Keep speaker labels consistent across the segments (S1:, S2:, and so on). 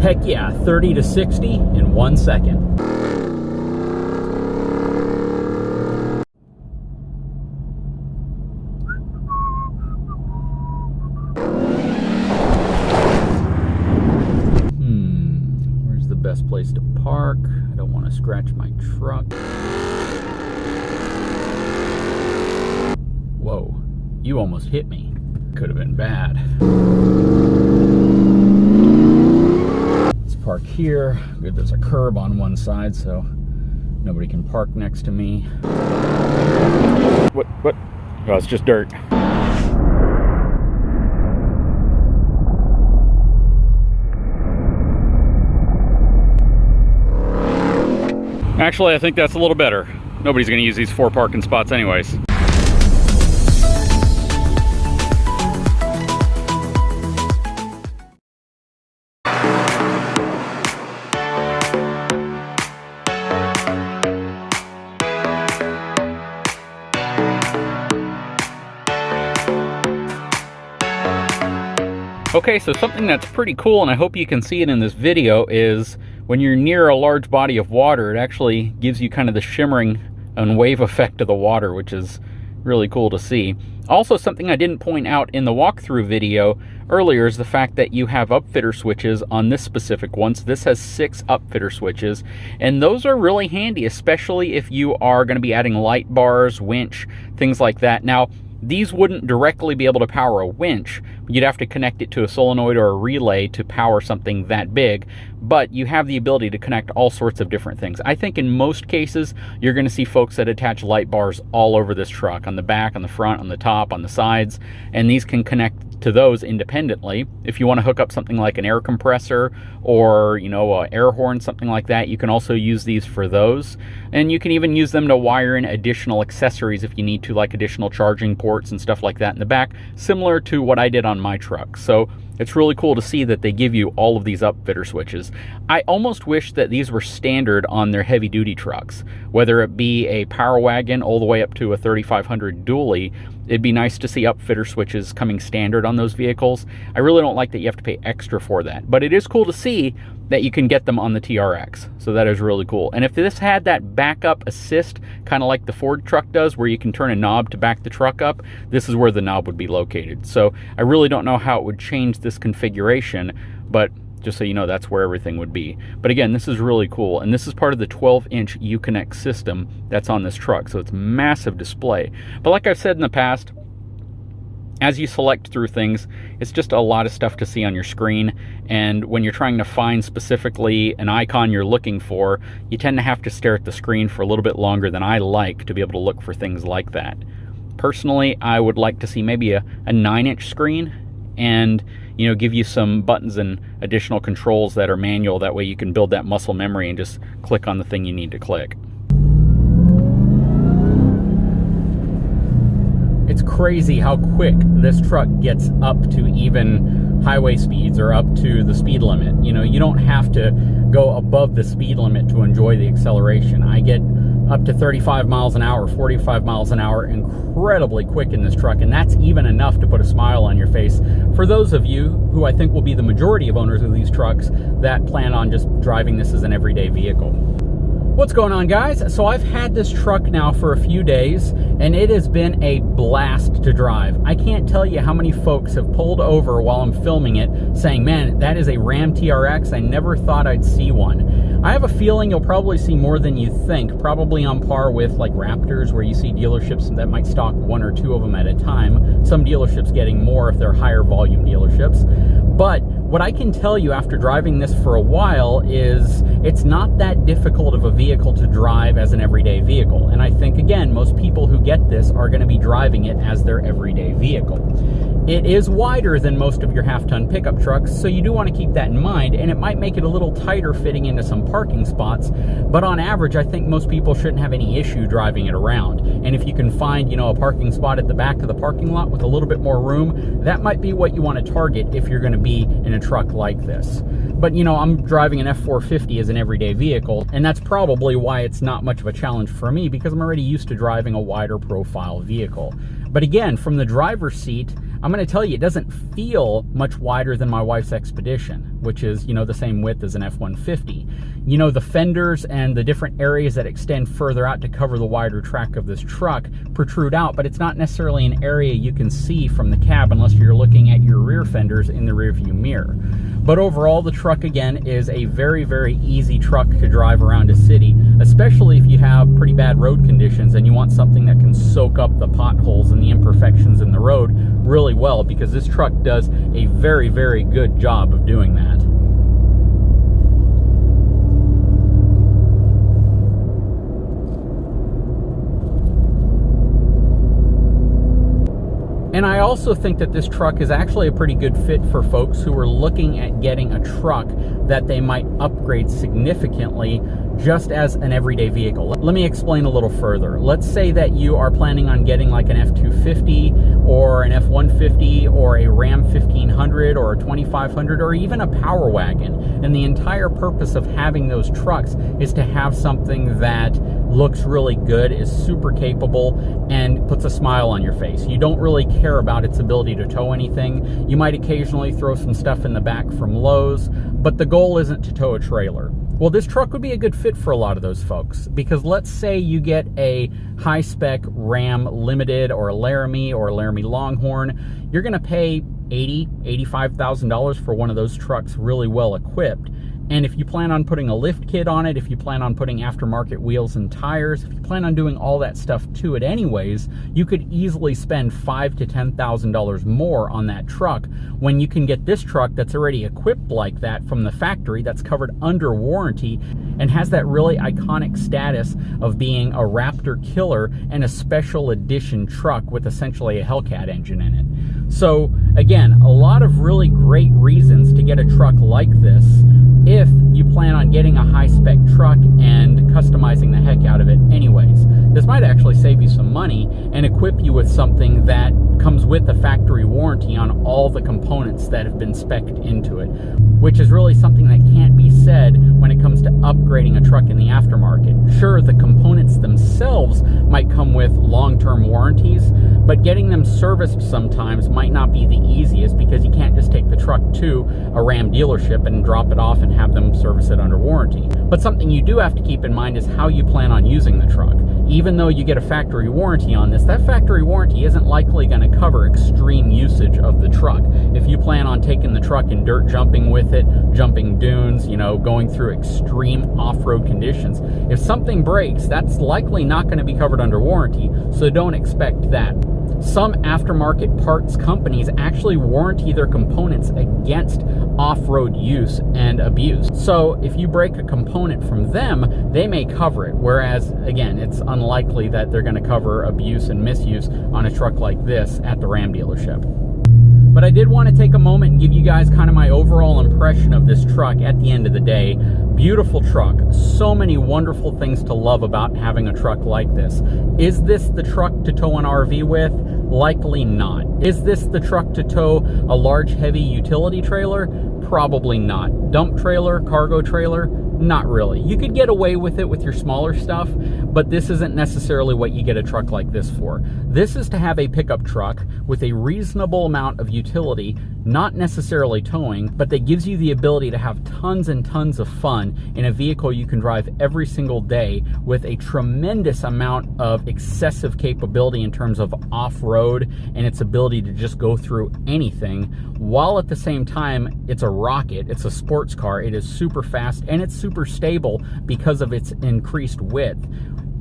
S1: Heck yeah, 30 to 60 in 1 second. Where's the best place to park? I don't want to scratch my truck. Whoa, you almost hit me. Could have been bad. Let's park here. Good, there's a curb on one side, so nobody can park next to me. What? Oh, it's just dirt. Actually, I think that's a little better. Nobody's going to use these 4 parking spots anyways. Okay, so something that's pretty cool, and I hope you can see it in this video, is when you're near a large body of water, it actually gives you kind of the shimmering and wave effect of the water, which is really cool to see. Also, something I didn't point out in the walkthrough video earlier is the fact that you have upfitter switches on this specific one. So this has 6 upfitter switches, and those are really handy, especially if you are going to be adding light bars, winch, things like that. Now, these wouldn't directly be able to power a winch. You'd have to connect it to a solenoid or a relay to power something that big, but you have the ability to connect all sorts of different things. I think in most cases, you're going to see folks that attach light bars all over this truck, on the back, on the front, on the top, on the sides, and these can connect to those independently. If you want to hook up something like an air compressor or, you know, an air horn, something like that, you can also use these for those. And you can even use them to wire in additional accessories if you need to, like additional charging ports and stuff like that in the back, similar to what I did on my truck. So it's really cool to see that they give you all of these upfitter switches. I almost wish that these were standard on their heavy duty trucks, whether it be a Power Wagon all the way up to a 3500 dually. It'd be nice to see upfitter switches coming standard on those vehicles. I really don't like that you have to pay extra for that, but it is cool to see that you can get them on the TRX. So that is really cool. And if this had that backup assist, kind of like the Ford truck does, where you can turn a knob to back the truck up, this is where the knob would be located. So I really don't know how it would change this configuration, but just so you know, that's where everything would be. But again, this is really cool, and this is part of the 12-inch Uconnect system that's on this truck, so it's massive display. But like I've said in the past, as you select through things, it's just a lot of stuff to see on your screen, and when you're trying to find specifically an icon you're looking for, you tend to have to stare at the screen for a little bit longer than I like to be able to look for things like that. Personally, I would like to see maybe a 9-inch screen, and you know, give you some buttons and additional controls that are manual. That way you can build that muscle memory and just click on the thing you need to click. It's crazy how quick this truck gets up to even highway speeds or up to the speed limit. You know, you don't have to go above the speed limit to enjoy the acceleration. I get up to 35 miles an hour, 45 miles an hour, incredibly quick in this truck, and that's even enough to put a smile on your face for those of you who I think will be the majority of owners of these trucks that plan on just driving this as an everyday vehicle. What's going on, guys? So I've had this truck now for a few days, and it has been a blast to drive. I can't tell you how many folks have pulled over while I'm filming it saying, man, that is a Ram TRX. I never thought I'd see one. I have a feeling you'll probably see more than you think, probably on par with like Raptors, where you see dealerships that might stock 1 or 2 of them at a time. Some dealerships getting more if they're higher volume dealerships. But what I can tell you after driving this for a while is it's not that difficult of a vehicle to drive as an everyday vehicle. And I think, again, most people who get this are going to be driving it as their everyday vehicle. It is wider than most of your half-ton pickup trucks, so you do want to keep that in mind, and it might make it a little tighter fitting into some parking spots, but on average, I think most people shouldn't have any issue driving it around. And if you can find, you know, a parking spot at the back of the parking lot with a little bit more room, that might be what you want to target if you're going to be in a truck like this. But, you know, I'm driving an F450 as an everyday vehicle, and that's probably why it's not much of a challenge for me, because I'm already used to driving a wider profile vehicle. But again, from the driver's seat, I'm going to tell you, it doesn't feel much wider than my wife's Expedition, which is, you know, the same width as an F-150. You know, the fenders and the different areas that extend further out to cover the wider track of this truck protrude out, but it's not necessarily an area you can see from the cab unless you're looking at your rear fenders in the rear view mirror. But overall, the truck, again, is a very, very easy truck to drive around a city, especially if you have pretty bad road conditions and you want something that can soak up the potholes and the imperfections in the road really well, because this truck does a very, very good job of doing that. And I also think that this truck is actually a pretty good fit for folks who are looking at getting a truck that they might upgrade significantly just as an everyday vehicle. Let me explain a little further. Let's say that you are planning on getting like an F-250 or an F-150 or a Ram 1500 or a 2500 or even a Power Wagon. And the entire purpose of having those trucks is to have something that looks really good, is super capable, and puts a smile on your face. You don't really care about its ability to tow anything. You might occasionally throw some stuff in the back from Lowe's, but the goal isn't to tow a trailer. Well, this truck would be a good fit for a lot of those folks, because let's say you get a high-spec Ram Limited or a Laramie or a Laramie Longhorn. You're going to pay $80,000, $85,000 for one of those trucks really well equipped. And if you plan on putting a lift kit on it, if you plan on putting aftermarket wheels and tires, if you plan on doing all that stuff to it anyways, you could easily spend $5,000 to $10,000 more on that truck when you can get this truck that's already equipped like that from the factory, that's covered under warranty, and has that really iconic status of being a Raptor killer and a special edition truck with essentially a Hellcat engine in it. So again, a lot of really great reasons to get a truck like this if you plan on getting a high-spec truck and customizing the heck out of it anyways. This might actually save you some money and equip you with something that comes with a factory warranty on all the components that have been spec'd into it, which is really something that can't be said when it comes to upgrading a truck in the aftermarket. Sure, the components themselves might come with long-term warranties, but getting them serviced sometimes might not be the easiest, because you can't just take the truck to a Ram dealership and drop it off and have them service it under warranty. But something you do have to keep in mind is how you plan on using the truck. Even though you get a factory warranty on this, that factory warranty isn't likely going to cover extreme usage of the truck. If you plan on taking the truck and dirt jumping with it, jumping dunes, you know, going through extreme off-road conditions, if something breaks, that's likely not going to be covered under warranty, so don't expect that. Some aftermarket parts companies actually warranty their components against off-road use and abuse. So if you break a component from them, they may cover it, whereas again, it's unlikely that they're going to cover abuse and misuse on a truck like this at the Ram dealership. But I did want to take a moment and give you guys kind of my overall impression of this truck at the end of the day. Beautiful truck. So many wonderful things to love about having a truck like this. Is this the truck to tow an RV with? Likely not. Is this the truck to tow a large, heavy utility trailer? Probably not. Dump trailer, cargo trailer? Not really. You could get away with it with your smaller stuff, but this isn't necessarily what you get a truck like this for. This is to have a pickup truck with a reasonable amount of utility, not necessarily towing, but that gives you the ability to have tons and tons of fun in a vehicle you can drive every single day with a tremendous amount of excessive capability in terms of off-road and its ability to just go through anything, while at the same time it's a rocket, it's a sports car, it is super fast, and it's super stable because of its increased width.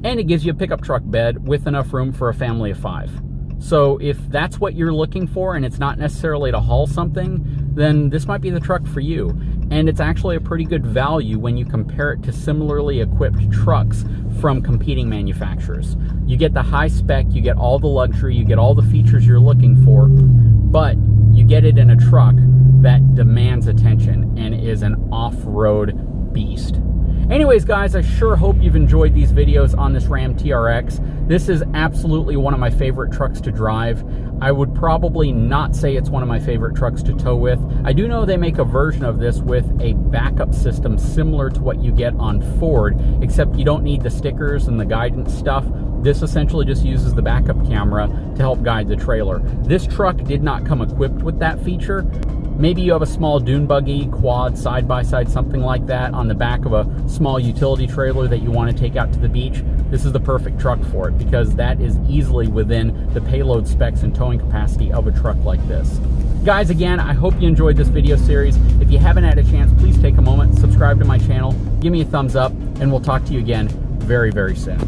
S1: And it gives you a pickup truck bed with enough room for a family of 5. So if that's what you're looking for and it's not necessarily to haul something, then this might be the truck for you. And it's actually a pretty good value when you compare it to similarly equipped trucks from competing manufacturers. You get the high spec, you get all the luxury, you get all the features you're looking for, but you get it in a truck that demands attention and is an off-road beast. Anyways, guys, I sure hope you've enjoyed these videos on this Ram TRX. This is absolutely one of my favorite trucks to drive. I would probably not say it's one of my favorite trucks to tow with. I do know they make a version of this with a backup system similar to what you get on Ford, except you don't need the stickers and the guidance stuff. This essentially just uses the backup camera to help guide the trailer. This truck did not come equipped with that feature. Maybe you have a small dune buggy, quad, side-by-side, something like that on the back of a small utility trailer that you want to take out to the beach. This is the perfect truck for it because that is easily within the payload specs and towing capacity of a truck like this. Guys, again, I hope you enjoyed this video series. If you haven't had a chance, please take a moment, subscribe to my channel, give me a thumbs up, and we'll talk to you again very, very soon.